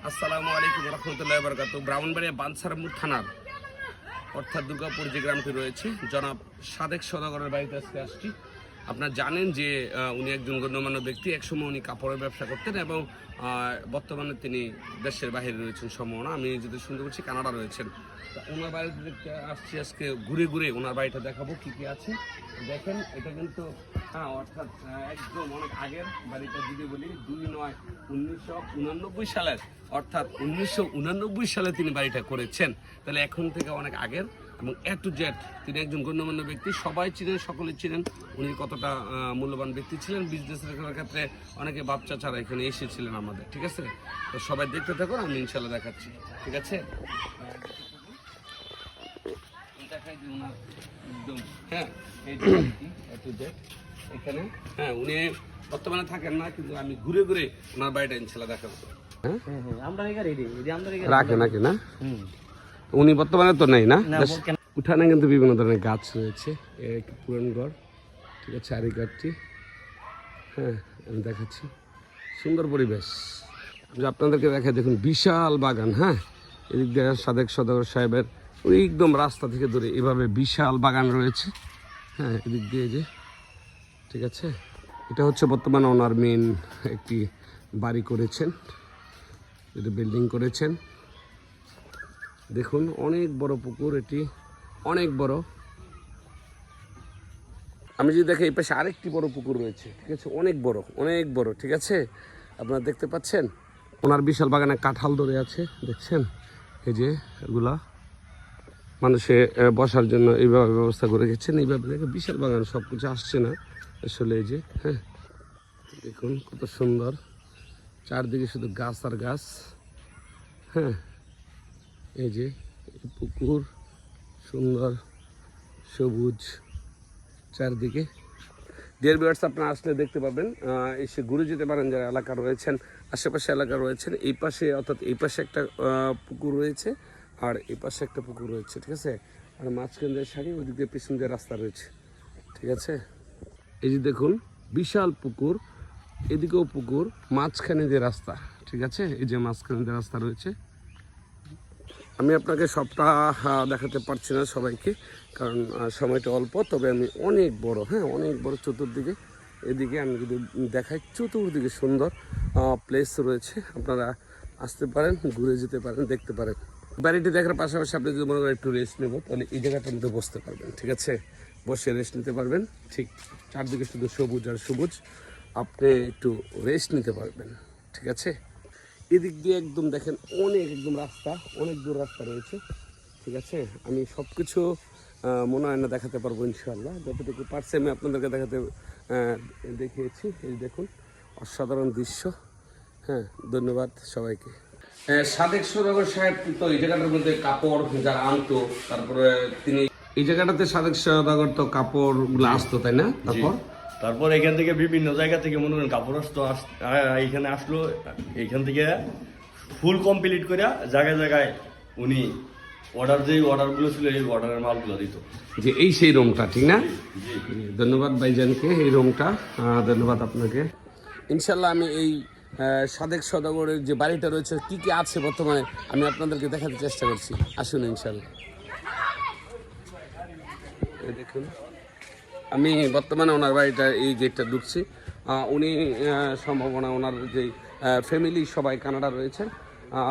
আসসালামু আলাইকুম রহমতুল্লাহ বরকাত। ব্রাহ্মণবাড়িয়া বাঞ্ছারামপুর থানার অর্থাৎ দুর্গাপুর যে গ্রামটি রয়েছে, জনাব সাদেক সওদাগরের বাড়িতে আজকে আসছি। আপনারা জানেন যে উনি একজন গণ্যমান্য ব্যক্তি। একসময় উনি কাপড়ের ব্যবসা করতেন এবং বর্তমানে তিনি দেশের বাইরে রয়েছেন সম্ভাবনা। আমি যদি শুনতে পাচ্ছি কানাডা রয়েছেন। তা ওনার বাড়িতে দেখতে আসছি আজকে, ঘুরে ঘুরে ওনার বাড়িটা দেখাবো কী কী আছে। দেখেন এটা কিন্তু অর্থাৎ একদম অনেক আগের বাড়িটা যদি বলি 2/9/1999 সালের, অর্থাৎ 1999 সালে তিনি বাড়িটা করেছেন। তাহলে এখন থেকে অনেক আগের এবং এ টু জেড তিনি একজন গণ্যমান্য ব্যক্তি। সবাই চিনেন, সকলে চিনেন উনি কতটা মূল্যবান ব্যক্তি ছিলেন। বিজনেসের ক্ষেত্রে অনেকে বাচ্চা ছাড়া এখানে এসেছিলেন আমাদের, ঠিক আছে? তো সবাই দেখতে থাকুন, আমি ইনশাল্লাহ দেখাচ্ছি, ঠিক আছে? হ্যাঁ, এখানে উনি বর্তমানে থাকেন না, কিন্তু আমি ঘুরে ঘুরে ওনার বাড়িটা ইনশাল্লাহ দেখাবো। রাখে নাকি না? উনি বর্তমানে তো নেই না, উঠানে কিন্তু বিভিন্ন ধরনের গাছ রয়েছে। পুরান ঘর, ঠিক আছে, চারিঘরটি। হ্যাঁ, আমি দেখাচ্ছি সুন্দর পরিবেশ। যে আপনাদেরকে দেখা, দেখুন বিশাল বাগান। হ্যাঁ, এদিক দিয়ে সাদেক সওদাগর সাহেবের ওই একদম রাস্তা থেকে ধরে এভাবে বিশাল বাগান রয়েছে। হ্যাঁ, এদিক দিয়ে যে, ঠিক আছে, এটা হচ্ছে বর্তমানে ওনার মেন একটি বাড়ি করেছেন, এটা বিল্ডিং করেছেন। দেখুন অনেক বড় পুকুর, এটি অনেক বড়। আমি যদি দেখি এই পাশে আরেকটি বড় পুকুর রয়েছে, ঠিক আছে, অনেক বড়, অনেক বড়, ঠিক আছে। আপনারা দেখতে পাচ্ছেন ওনার বিশাল বাগানে কাঁঠাল ধরে আছে, দেখছেন? এই যে এগুলা মানুষে বসার জন্য এইভাবে ব্যবস্থা করে গেছেন। এইভাবে দেখে বিশাল বাগান, সব কিছু আসছে না আসলে। এই যে, হ্যাঁ, দেখুন কত সুন্দর, চারদিকে শুধু গাছ আর গাছ। হ্যাঁ, এই যে পুকুর, সুন্দর সবুজ চারদিকে। ডিয়ার ভিউয়ার্স, আপনারা আসলে দেখতে পাবেন, এসে ঘুরে যেতে পারেন যারা এলাকা রয়েছেন, আশেপাশে এলাকা রয়েছেন। এই পাশে, অর্থাৎ এই পাশে একটা পুকুর রয়েছে আর এই পাশে একটা পুকুর রয়েছে, ঠিক আছে। আর মাঝখান দিয়ে সারি, ওইদিক দিয়ে পিছন দিয়ে রাস্তা রয়েছে, ঠিক আছে। এই যে দেখুন বিশাল পুকুর, এদিকেও পুকুর, মাঝখানে দিয়ে রাস্তা, ঠিক আছে। এই যে মাঝখানে দিয়ে রাস্তা রয়েছে। আমি আপনাকে সবটা দেখাতে পারছি না সবাইকে, কারণ সময়টা অল্প। তবে আমি অনেক বড়, হ্যাঁ, অনেক বড় চতুর্দিকে। এদিকে আমি যদি দেখাই, চতুর্দিকে সুন্দর প্লেস রয়েছে। আপনারা আসতে পারেন, ঘুরে যেতে পারেন, দেখতে পারেন। বাড়িটি দেখার পাশাপাশি আপনি যদি মনে করেন একটু রেস্ট নেব, তাহলে এই জায়গাটার মধ্যে বসতে পারবেন, ঠিক আছে। বসে রেস্ট নিতে পারবেন। ঠিক চারদিকে শুধু সবুজ আর সবুজ, আপনি একটু রেস্ট নিতে পারবেন, ঠিক আছে। এদিক দিয়ে একদম দেখেন অনেক, একদম রাস্তা, অনেক দূর রাস্তা রয়েছে, ঠিক আছে। আমি সব কিছু মনে হয় না দেখাতে পারবো, ইনশাল্লাহ যতটুকু পারছি আমি আপনাদেরকে দেখিয়েছি। এই দেখুন অসাধারণ দৃশ্য। হ্যাঁ, ধন্যবাদ সবাইকে। সাদেক সওদাগর সাহেব তো এই জায়গাটার মধ্যে কাপড় যারা আনতো, তারপরে তিনি এই জায়গাটাতে সাদেক সওদাগর তো কাপড়গুলো আসতো, তাই না? তারপর এখান থেকে বিভিন্ন জায়গা থেকে মনে করেন কাপড় আসতো, এইখানে আসলো, এইখান থেকে ফুল কমপ্লিট করে জায়গায় জায়গায় উনি অর্ডারগুলো ছিল, এই অর্ডারের মালগুলো দিত। যে এই সেই রুমটা, ঠিক না? ধন্যবাদ ভাইজানকে, এই রুমটা ধন্যবাদ আপনাকে। ইনশাল্লাহ আমি এই সাদেক সওদাগরের যে বাড়িটা রয়েছে, কি কি আছে বর্তমানে, আমি আপনাদেরকে দেখাতে চেষ্টা করছি। আসুন ইনশাল্লাহ। দেখুন আমি বর্তমানে ওনার বাড়িটা, এই গেটটা ঢুকছি। উনি সম্ভাবনা ওনার যে ফ্যামিলি সবাই কানাডা রয়েছেন।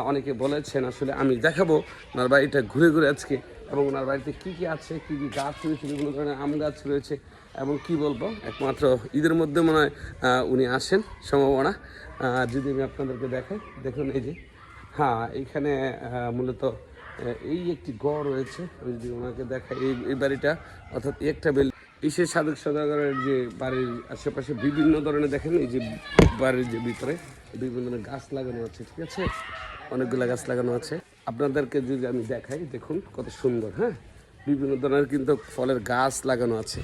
অনেকে বলেছেন আসলে আমি দেখাবো ওনার বাড়িটা ঘুরে ঘুরে আজকে, এবং ওনার বাড়িতে কী কী আছে, কী কী গাছ রয়েছে, বিভিন্ন ধরনের আম গাছ রয়েছে। এবং কি বলবো, একমাত্র ঈদের মধ্যে মনে হয় উনি আসেন সম্ভাবনা। যদি আমি আপনাদেরকে দেখাই, দেখুন এই যে, হ্যাঁ, এইখানে মূলত এই একটি গড় রয়েছে। যদি ওনাকে দেখাই, এই বাড়িটা, অর্থাৎ একটা এই সেই সাদেক সওদাগরের যে বাড়ির আশেপাশে বিভিন্ন ধরনের, দেখেন এই যে বাড়ির যে ভিতরে বিভিন্ন ধরনের গাছ লাগানো আছে, ঠিক আছে, অনেকগুলো গাছ লাগানো আছে। আপনাদেরকে যদি আমি দেখাই, দেখুন কত সুন্দর। হ্যাঁ, বিভিন্ন ধরনের কিন্তু ফলের গাছ লাগানো আছে।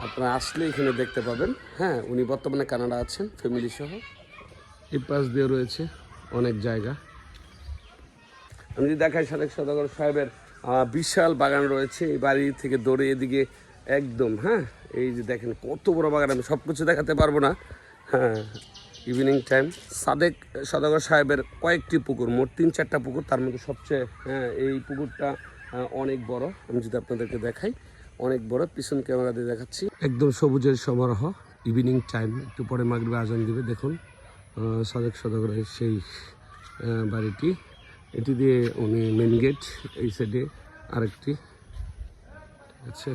আপনারা আসলে এখানে দেখতে পাবেন। হ্যাঁ, উনি বর্তমানে কানাডা আছেন ফ্যামিলি সহ। এই পাশ দিয়ে রয়েছে অনেক জায়গা। আমি যদি দেখাই, সাদেক সওদাগর সাহেবের বিশাল বাগান রয়েছে। এই বাড়ি থেকে দৌড়ে এদিকে একদম, হ্যাঁ, এই যে দেখেন কত বড় বাগান। আমি সব কিছু দেখাতে পারবো না। হ্যাঁ, ইভিনিং টাইম সাদেক সদাগর সাহেবের কয়েকটি পুকুর, মোট 3-4টা পুকুর, তার মধ্যে সবচেয়ে এই পুকুরটা অনেক বড়। আমি যদি আপনাদেরকে দেখাই, অনেক বড়, পিছন ক্যামেরা দিয়ে দেখাচ্ছি। একদম সবুজের সমারোহ, ইভিনিং টাইম, একটু পরে মাগরিবে আজান দিবে। দেখুন সাদেক সদাগরের সেই বাড়িটি, এটি দিয়ে উনি মেন গেট, এই সাইডে আরেকটি, ঠিক আছে।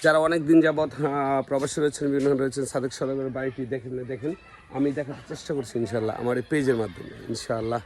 যারা অনেক দিন যাবৎ প্রবাসী রয়েছেন, বিভিন্ন রয়েছেন, সাদেক সদাগরের বাড়িটি দেখেন, আমি দেখার চেষ্টা করছি ইনশাল্লাহ আমার এই পেজের মাধ্যমে। ইনশাআল্লাহ